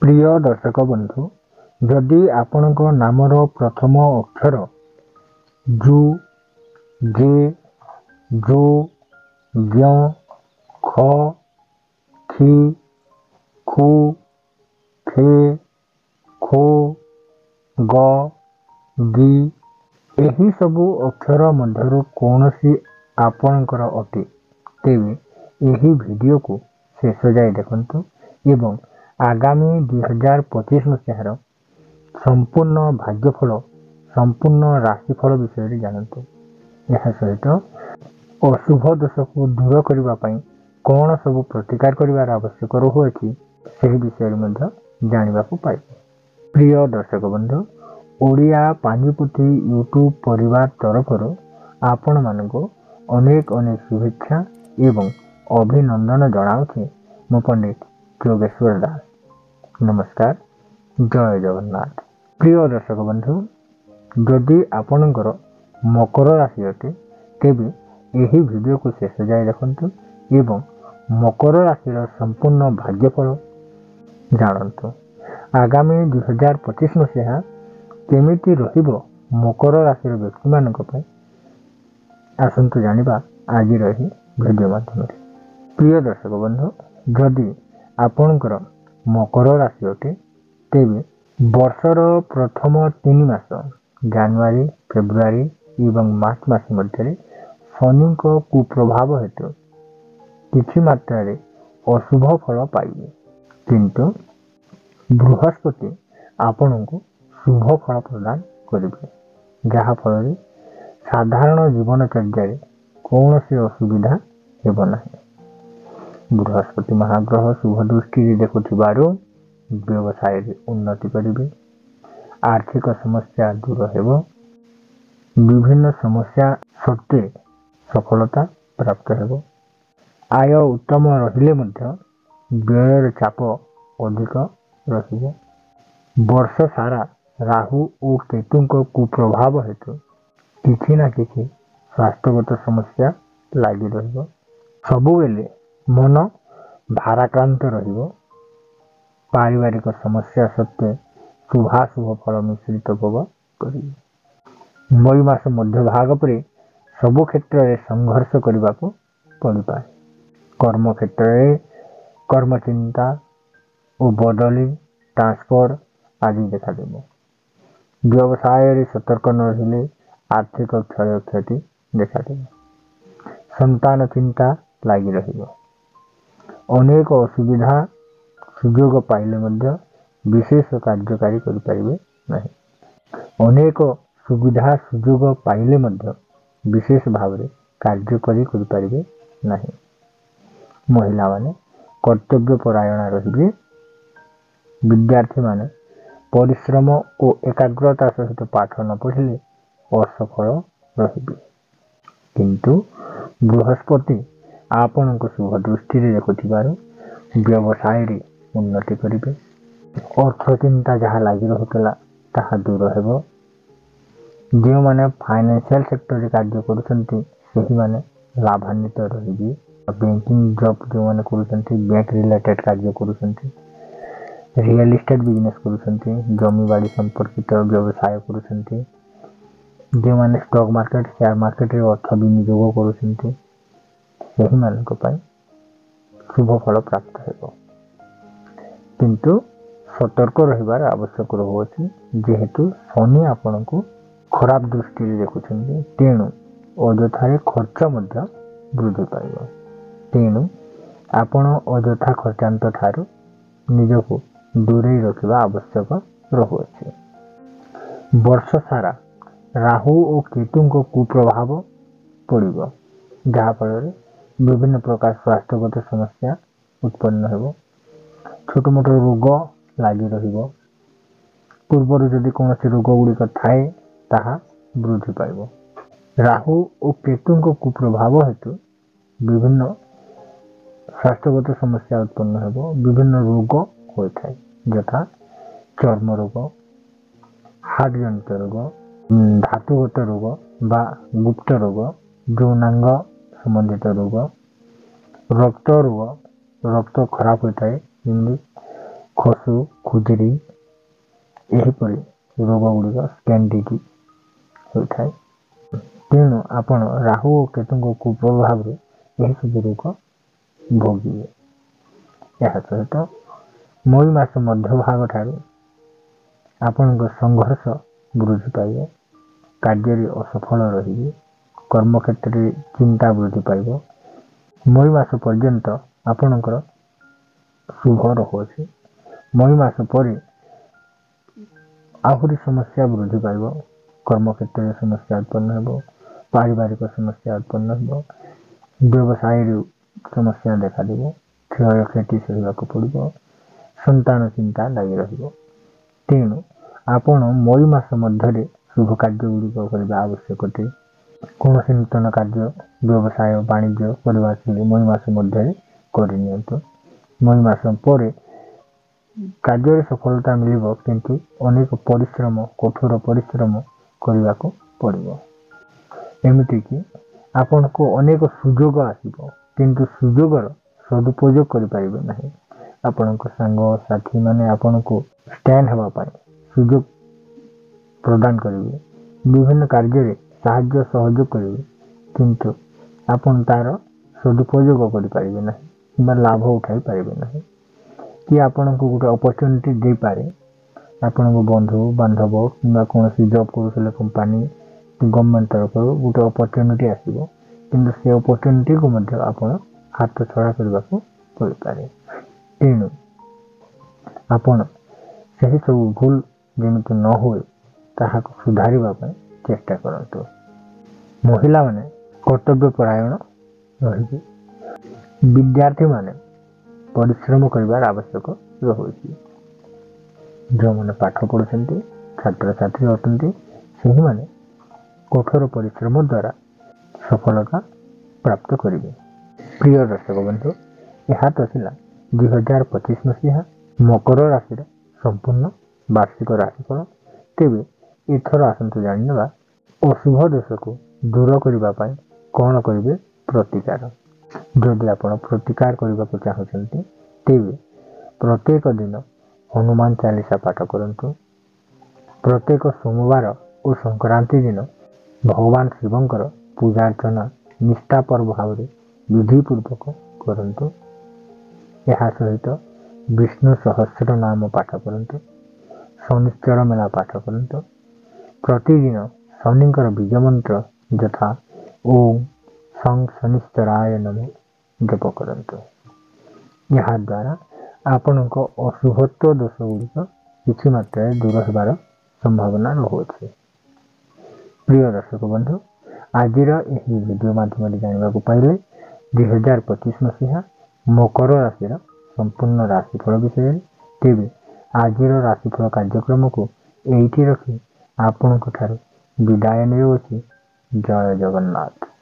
प्रिय दर्शक बंधु, जदि आपणक नामर प्रथम अक्षर जु, जे, जो, ज्ञ, ख, खि, खु, खे, खो, ग, गि एही सबु अक्षर मध्यरु कौनसी आपणकर अटे तेबे एही वीडियो को शेष जाए देखंतु एवं आगामी 2025 मसीहार संपूर्ण भाग्यफल संपूर्ण राशिफल विषय जानतु। यह सहित अशुभ दोष को दूर करने कौन सब प्रतिकार कर आवश्यक रहुअछि से विषय जानवा पाइब। प्रिय दर्शक बंधु, ओडिया पांजिपुथी यूट्यूब परिवार तरफ आपण मानक अनेक अनेक शुभेच्छा एवं अभिनंदन जनाऊे मो पंडित योगेश्वर दास। नमस्कार, जय जगन्नाथ। प्रिय दर्शक बंधु, जदि आपणकर मकर राशि अटे तेबे एही वीडियो को शेष जाए देखंतु एवं मकर राशि संपूर्ण भाग्यफल जानतु। आगामी 2025 मसीहा केमिति रहिबो मकर राशि व्यक्ति मानक पय आसंतु जानिबा आज रही वीडियो माध्यम। प्रिय दर्शक बंधु, जदि आपणकर मकर राशि अटे तेबे वर्षर प्रथम 3 मास जानुआरी, फेब्रुआरी एवं मार्च मास मध्य शनि कुप्रभाव हेतु किछि मात्रा अशुभ फल पाइबे, किंतु बृहस्पति आपनकु शुभ फल प्रदान करिबे, जहा फल साधारण जीवनचर्या कौन से असुविधा हेब नाही। बृहस्पति महाग्रह शुभ दृष्टि देखुथिबारु व्यवसाय उन्नति करिबे, आर्थिक समस्या दूर हेबो, विभिन्न समस्या सत्वे सफलता प्राप्त हेबो, आय उत्तम रहिले मध्य व्ययर चाप अधिक रहिबो। वर्ष सारा राहु और केतुंक कुप्रभाव हेतु किछि ना किछि स्वास्थ्यगत समस्या लागि रहिबो। सबुबेले मन भाराक्रांत रहिबो। पारिवारिक समस्या सत्वे शुभाशुभ फल मिश्रित भोग करिबे। मई मास मध्य भाग पर सबु क्षेत्र में संघर्ष करने को पड़ पाए। कर्म क्षेत्र में कर्म चिंता और बदली ट्रांसफर आदि देखा देव। व्यवसाय सतर्क न रहिले आर्थिक क्षय क्षति देखा देव। संतान चिंता लगी रहिबो। अनेक असुविधा सुजोग पाइले मध्य विशेष कार्यकारी करि परिबे नहीं। अनेक सुविधा सुजोग पाइले मध्य विशेष भाव में कार्यकारी करि परिबे नहीं। महिला माने कर्तव्य परायण रहिबे। विद्यार्थी माने परिश्रम और एकाग्रता सहित पाठ न पढ़िले असफल रहिबे, किंतु बृहस्पति आपनक शुभ दृष्टि देखुथिबारु व्यवसाय रे उन्नति करिबे। अर्थ चिंता जहाँ लगी रहुतला ताहा दूर हेबो। जो माने फाइनेंशियल सेक्टर रे कार्य करूछंती सेही माने लाभान्वित रहिबे। बैंकिंग जॉब जो माने करूछंती, बैंक रिलेटेड कार्य करूछंती, रियल एस्टेट बिजनेस करूछंती, जमी बाड़ी संपर्कित व्यवसाय करूछंती, जो माने स्टॉक मार्केट शेयर मार्केट रे अर्थ विनियोग करूछंती सेही मानक पय शुभ फल प्राप्त हेबो। किंतु सतर्क रहिबार आवश्यक रहुअछि, जेहेतु शनि आपनकु खराब दृष्टि देखुछन्ति, तेणु अजथारे खर्च मध्य वृद्धि पाइब। तेणु आपण अजथा खर्चांत ठारू निजको दूरे रखिबा आवश्यक रहुअछि। वर्ष सारा राहु और केतुंक कुप्रभाव पड़िब, जहा फल विभिन्न प्रकार स्वास्थ्यगत समस्या उत्पन्न हेबो। छोट मोट रोग लगी रहिबो। पूर्वर जदि कौन रोग गुड़िक थाए ताहा वृद्धि पाइब। राहु और केतुंक कुप्रभाव हेतु विभिन्न स्वास्थ्यगत समस्या उत्पन्न हेबो। विभिन्न रोग होता है, यथा चर्म रोग, हार्ट जनित रोग, धातुगत रोग बा गुप्त रोग, यौनांग संबंधित रोग, रक्त रोग, रक्त खराब होता है, खसु ଖୁଜୁରୀ ଏହିପରି ରୋଗ ଗୁଡ଼ିକ ସ୍କିନ୍ ଡିଜିଜ୍ ହୋଇଥାଏ। ତେଣୁ ଆପଣ ରାହୁ ଓ କେତୁଙ୍କ କୁପ୍ରଭାବରେ ଏହିସବୁ ରୋଗ ଭୋଗିବେ। ଏହା ସହିତ ମଇ ମାସ ମଧ୍ୟଭାଗ ଠାରୁ ଆପଣଙ୍କ ସଂଘର୍ଷ ବୃଦ୍ଧି ପାଇବ, କାର୍ଯ୍ୟରେ ଅସଫଳ ରହିବେ, କର୍ମକ୍ଷେତ୍ରରେ ଚିନ୍ତା ବୃଦ୍ଧି ପାଇବ। ମଇ ମାସ ପର୍ଯ୍ୟନ୍ତ ଆପଣଙ୍କର ଶୁଭ ରହୁଅଛି। ମଇ ମାସ ପରେ ଆହୁରି ସମସ୍ୟା ବୃଦ୍ଧି ପାଇବ, କର୍ମକ୍ଷେତ୍ରରେ ସମସ୍ୟା ଉତ୍ପନ୍ନ ହେବ, ପାରିବାରିକ ସମସ୍ୟା ଉତ୍ପନ୍ନ ହେବ, ବ୍ୟବସାୟରେ ସମସ୍ୟା ଦେଖାଦେବ, କ୍ଷୟକ୍ଷତି ସହିବାକୁ ପଡ଼ିବ, ସନ୍ତାନ ଚିନ୍ତା ଲାଗି ରହିବ। ତେଣୁ ଆପଣ ମଇ ମାସ ମଧ୍ୟରେ ଶୁଭ କାର୍ଯ୍ୟ ଗୁଡ଼ିକ କରିବା ଆବଶ୍ୟକ ଅଟେ। କୌଣସି ନୂତନ କାର୍ଯ୍ୟ, ବ୍ୟବସାୟ, ବାଣିଜ୍ୟ କରିବା ଥିଲେ ମଇ ମାସ ମଧ୍ୟରେ କରିନିଅନ୍ତୁ। ମଇ ମାସ ପରେ କାର୍ଯ୍ୟରେ ସଫଳତା ମିଳିବ, କିନ୍ତୁ ଅନେକ ପରିଶ୍ରମ, କଠୋର ପରିଶ୍ରମ କରିବାକୁ ପଡ଼ିବ। ଏମିତିକି ଆପଣଙ୍କୁ ଅନେକ ସୁଯୋଗ ଆସିବ, କିନ୍ତୁ ସୁଯୋଗର ସଦୁପଯୋଗ କରିପାରିବେ ନାହିଁ। ଆପଣଙ୍କ ସାଙ୍ଗସାଥୀମାନେ ଆପଣଙ୍କୁ ଷ୍ଟାଣ୍ଡ ହେବା ପାଇଁ ସୁଯୋଗ ପ୍ରଦାନ କରିବେ, ବିଭିନ୍ନ କାର୍ଯ୍ୟରେ ସାହାଯ୍ୟ ସହଯୋଗ କରିବେ, କିନ୍ତୁ ଆପଣ ତାର ସଦୁପଯୋଗ କରିପାରିବେ ନାହିଁ କିମ୍ବା ଲାଭ ଉଠାଇ ପାରିବେ ନାହିଁ। କି ଆପଣଙ୍କୁ ଗୋଟେ ଅପରଚ୍ୟୁନିଟି ଦେଇପାରେ, ଆପଣଙ୍କ ବନ୍ଧୁ ବାନ୍ଧବ କିମ୍ବା କୌଣସି ଜବ୍ କରୁଥିଲେ କମ୍ପାନୀ ଗଭର୍ଣ୍ଣମେଣ୍ଟ ତରଫରୁ ଗୋଟେ ଅପରଚ୍ୟୁନିଟି ଆସିବ, କିନ୍ତୁ ସେ ଅପରଚ୍ୟୁନିଟିକୁ ମଧ୍ୟ ଆପଣ ହାତ ଛଡ଼ା କରିବାକୁ ପଡ଼ିପାରେ। ତେଣୁ ଆପଣ ସେହି ସବୁ ଭୁଲ ଯେମିତି ନ ହୁଏ ତାହାକୁ ସୁଧାରିବା ପାଇଁ ଚେଷ୍ଟା କରନ୍ତୁ। ମହିଳାମାନେ କର୍ତ୍ତବ୍ୟପରାୟଣ ରହିବେ। ବିଦ୍ୟାର୍ଥୀମାନେ ପରିଶ୍ରମ କରିବାର ଆବଶ୍ୟକ ରହୁଛି। ଯେଉଁମାନେ ପାଠ ପଢ଼ୁଛନ୍ତି, ଛାତ୍ରଛାତ୍ରୀ ଅଟନ୍ତି, ସେହିମାନେ କଠୋର ପରିଶ୍ରମ ଦ୍ୱାରା ସଫଳତା ପ୍ରାପ୍ତ କରିବେ। ପ୍ରିୟ ଦର୍ଶକ ବନ୍ଧୁ, ଏହା ତ ଥିଲା 2025 ମସିହା ମକର ରାଶିର ସମ୍ପୂର୍ଣ୍ଣ ବାର୍ଷିକ ରାଶିଫଳ। ତେବେ ଏଥର ଆସନ୍ତୁ ଜାଣିନେବା ଅଶୁଭ ଦୋଷକୁ ଦୂର କରିବା ପାଇଁ କ'ଣ କରିବେ ପ୍ରତିକାର। ଯଦି ଆପଣ ପ୍ରତିକାର କରିବାକୁ ଚାହୁଁଛନ୍ତି, ତେବେ ପ୍ରତ୍ୟେକ ଦିନ ହନୁମାନ ଚାଳିଶା ପାଠ କରନ୍ତୁ। ପ୍ରତ୍ୟେକ ସୋମବାର ଓ ସଂକ୍ରାନ୍ତି ଦିନ ଭଗବାନ ଶିବଙ୍କର ପୂଜାର୍ଚ୍ଚନା ନିଷ୍ଠାପର ଭାବରେ ବିଧିପୂର୍ବକ କରନ୍ତୁ। ଏହା ସହିତ ବିଷ୍ଣୁ ସହସ୍ର ନାମ ପାଠ କରନ୍ତୁ। ଶନିଶ୍ଚର ମେଳା ପାଠ କରନ୍ତୁ। ପ୍ରତିଦିନ ଶନିଙ୍କର ବୀଜ ମନ୍ତ୍ର ଯଥା ଓಂ ସଂ ଶନିଶ୍ଚରାୟ ନମଃ ଜପ କରନ୍ତୁ। ଏହାଦ୍ୱାରା ଆପଣଙ୍କ ଅଶୁଭତ୍ୱ ଦୋଷ ଗୁଡ଼ିକ କିଛି ମାତ୍ରାରେ ଦୂର ହେବାର ସମ୍ଭାବନା ରହୁଅଛି। ପ୍ରିୟ ଦର୍ଶକ ବନ୍ଧୁ, ଆଜିର ଏହି ଭିଡ଼ିଓ ମାଧ୍ୟମରେ ଜାଣିବାକୁ ପାଇଲେ 2025 ମସିହା ମକର ରାଶିର ସମ୍ପୂର୍ଣ୍ଣ ରାଶିଫଳ ବିଷୟରେ। ତେବେ ଆଜିର ରାଶିଫଳ କାର୍ଯ୍ୟକ୍ରମକୁ ଏଇଠି ରଖି ଆପଣଙ୍କ ଠାରୁ ବିଦାୟ ନେଉଅଛି। ଜୟ ଜଗନ୍ନାଥ।